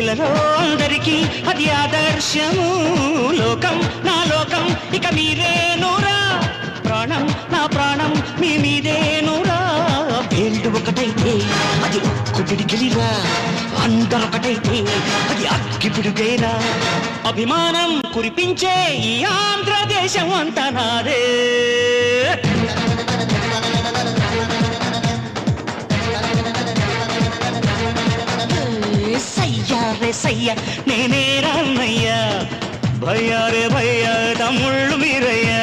వీరులలో అందరికీ అది ఆదర్శము. లోకం నా లోకం ఇక మీరేనురా, ప్రాణం నా ప్రాణం మీ మీదేనురా. వేళ్ళు ఒకటైతే అది ఒక్కుడిగిలిరా, అందరొకటైతే అది అగ్గిపిడుగేరా. అభిమానం కురిపించే ఈ ఆంధ్రదేశం అంతా నాదే. సయ్యా రే సయ్య నేనే రాన్నయ్యా, భయ్యా రే భయ్యా తమ్ముళ్ళు మీరయ్యా.